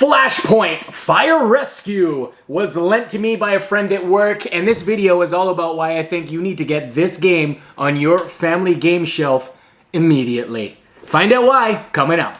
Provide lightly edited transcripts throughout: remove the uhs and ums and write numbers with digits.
Flashpoint Fire Rescue was lent to me by a friend at work, and this video is all about why I think you need to get this game on your family game shelf immediately. Find out why coming up.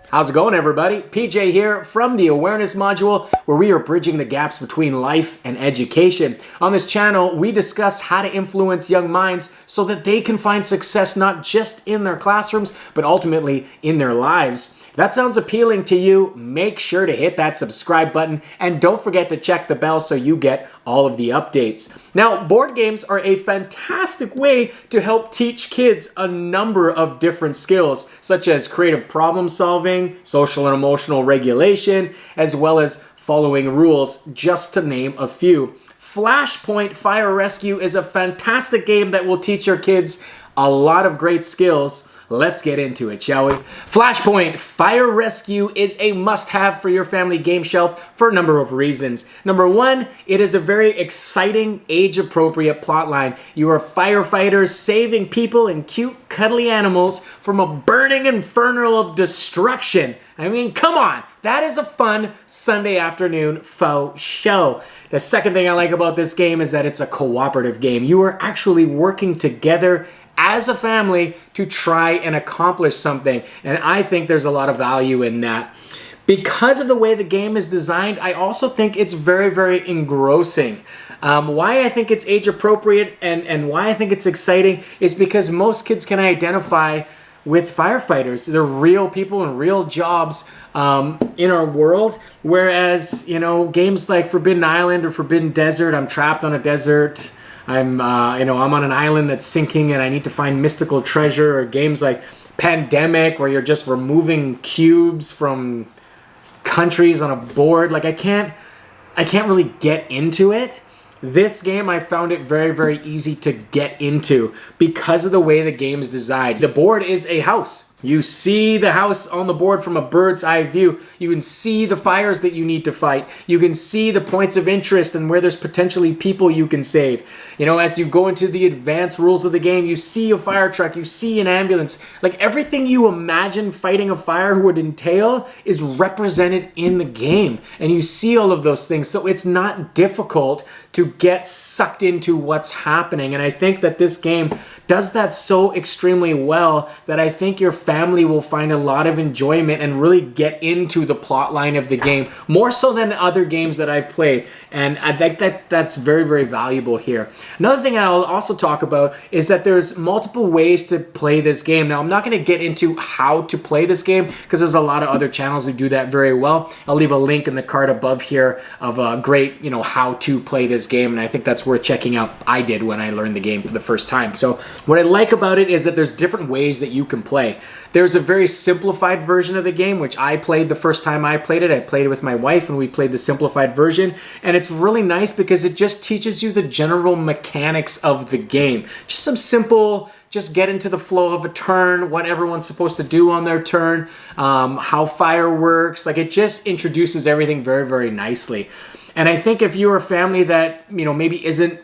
How's it going, everybody? PJ here from the Awareness Module, where we are bridging the gaps between life and education. On this channel, we discuss how to influence young minds so that they can find success not just in their classrooms, but ultimately in their lives. If that sounds appealing to you, make sure to hit that subscribe button and don't forget to check the bell so you get all of the updates. Now, board games are a fantastic way to help teach kids a number of different skills, such as creative problem solving, social and emotional regulation, as well as following rules, just to name a few. Flashpoint Fire Rescue is a fantastic game that will teach your kids a lot of great skills. Let's get into it, shall we? Flashpoint Fire Rescue is a must-have for your family game shelf for a number of reasons. Number one, it is a very exciting, age-appropriate plotline. You are firefighters saving people and cute, cuddly animals from a burning inferno of destruction. I mean, come on! That is a fun Sunday afternoon faux show. The second thing I like about this game is that it's a cooperative game. You are actually working together as a family to try and accomplish something. And I think there's a lot of value in that. Because of the way the game is designed, I also think it's very, very engrossing. Why I think it's age appropriate and why I think it's exciting is because most kids can identify with firefighters. They're real people and real jobs in our world. Whereas, you know, games like Forbidden Island or Forbidden Desert, I'm trapped on a desert, I'm on an island that's sinking and I need to find mystical treasure, or games like Pandemic where you're just removing cubes from countries on a board. Like I can't really get into it. This game, I found it very, very easy to get into because of the way the game is designed. The board is a house. You see the house on the board from a bird's eye view. You can see the fires that you need to fight. You can see the points of interest and where there's potentially people you can save. You know, as you go into the advanced rules of the game, you see a fire truck, you see an ambulance. Like everything you imagine fighting a fire would entail is represented in the game. And you see all of those things. So it's not difficult to get sucked into what's happening. And I think that this game does that so extremely well that I think your family will find a lot of enjoyment and really get into the plot line of the game, more so than other games that I've played. And I think that that's very, very valuable here. Another thing I'll also talk about is that there's multiple ways to play this game. Now, I'm not going to get into how to play this game because there's a lot of other channels who do that very well. I'll leave a link in the card above here of a great, how to play this game, and I think that's worth checking out. I did when I learned the game for the first time. So what I like about it is that there's different ways that you can play. There's a very simplified version of the game, which I played the first time I played it. I played it with my wife, and we played the simplified version. And it's really nice because it just teaches you the general mechanics of the game. Just some simple, just get into the flow of a turn, what everyone's supposed to do on their turn, how fire works. Like it just introduces everything very, very nicely. And I think if you're a family that, maybe isn't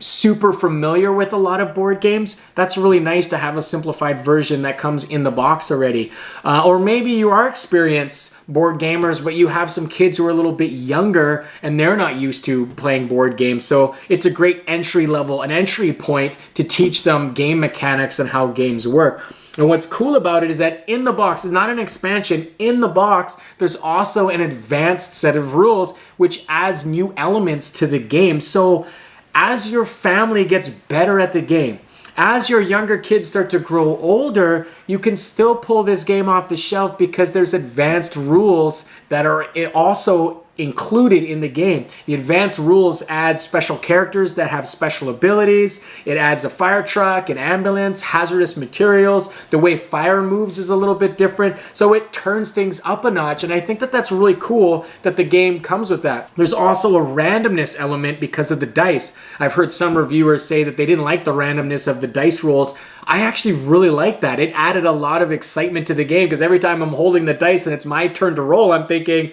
super familiar with a lot of board games, that's really nice to have a simplified version that comes in the box already. Or maybe you are experienced board gamers, but you have some kids who are a little bit younger and they're not used to playing board games. So it's a great an entry point to teach them game mechanics and how games work. And what's cool about it is that in the box, it's not an expansion, in the box, there's also an advanced set of rules which adds new elements to the game. So as your family gets better at the game, as your younger kids start to grow older, you can still pull this game off the shelf because there's advanced rules that are also included in the game. The advanced rules add special characters that have special abilities. It adds a fire truck, an ambulance, hazardous materials. The way fire moves is a little bit different. So it turns things up a notch. And I think that that's really cool that the game comes with that. There's also a randomness element because of the dice. I've heard some reviewers say that they didn't like the randomness of the dice rolls. I actually really like that. It added a lot of excitement to the game because every time I'm holding the dice and it's my turn to roll, I'm thinking,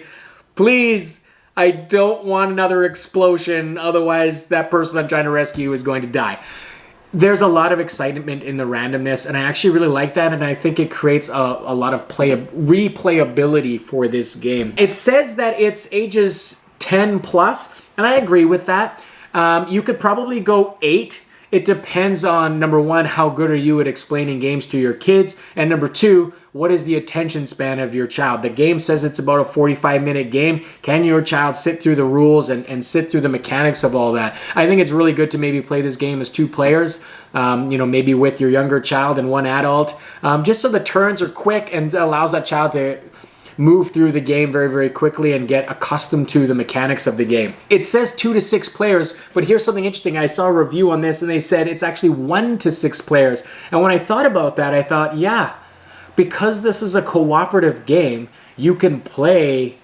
please, I don't want another explosion. Otherwise, that person I'm trying to rescue is going to die. there's a lot of excitement in the randomness, and I actually really like that, and I think it creates a lot of replayability for this game. It says that it's ages 10 plus, and I agree with that. You could probably go 8. It depends on, number one, how good are you at explaining games to your kids, and number two, what is the attention span of your child? The game says it's about a 45-minute game. Can your child sit through the rules and sit through the mechanics of all that? I think it's really good to maybe play this game as 2 players, maybe with your younger child and 1 adult, just so the turns are quick and allows that child to move through the game very, very quickly and get accustomed to the mechanics of the game. It says 2 to 6 players, but here's something interesting. I saw a review on this and they said it's actually 1 to 6 players. And when I thought about that, I thought, yeah, because this is a cooperative game, you can play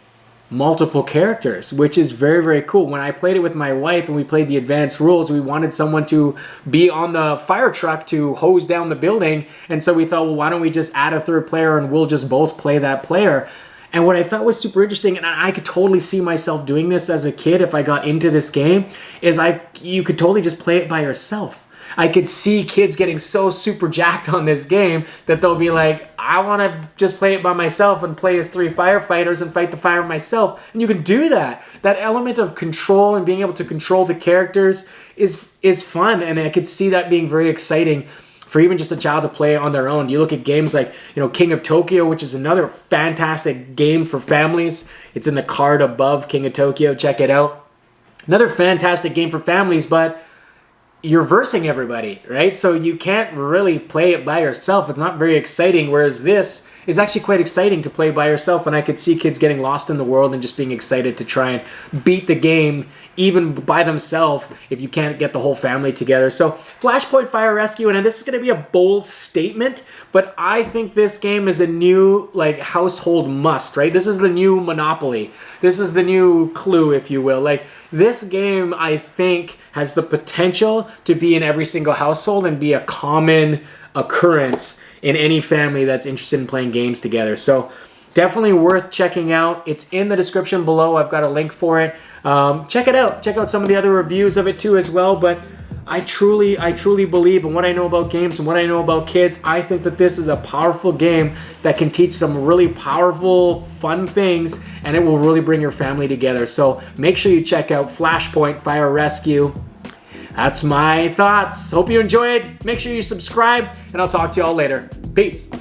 multiple characters, which is very, very cool. When I played it with my wife and we played the advanced rules, we wanted someone to be on the fire truck to hose down the building. And so we thought, well, why don't we just add a 3rd player and we'll just both play that player. And what I thought was super interesting, and I could totally see myself doing this as a kid if I got into this game, is you could totally just play it by yourself. I could see kids getting so super jacked on this game that they'll be like, I want to just play it by myself and play as 3 firefighters and fight the fire myself. And you can do that. That element of control and being able to control the characters is fun, and I could see that being very exciting for even just a child to play on their own. You look at games like, King of Tokyo, which is another fantastic game for families. It's in the card above, King of Tokyo. Check it out. Another fantastic game for families, but you're versing everybody, right? So you can't really play it by yourself. It's not very exciting, whereas this is actually quite exciting to play by yourself, and I could see kids getting lost in the world and just being excited to try and beat the game even by themselves if you can't get the whole family together. So Flashpoint Fire Rescue, and this is going to be a bold statement, but I think this game is a new household must, right? This is the new Monopoly. This is the new Clue, if you will. This game, I think, has the potential to be in every single household and be a common occurrence in any family that's interested in playing games together. So definitely worth checking out. It's in the description below. I've got a link for it. Check it out. Check out some of the other reviews of it too as well. But I truly believe in what I know about games and what I know about kids. I think that this is a powerful game that can teach some really powerful, fun things, and it will really bring your family together. So make sure you check out Flashpoint Fire Rescue. That's my thoughts. Hope you enjoyed. Make sure you subscribe, and I'll talk to you all later. Peace.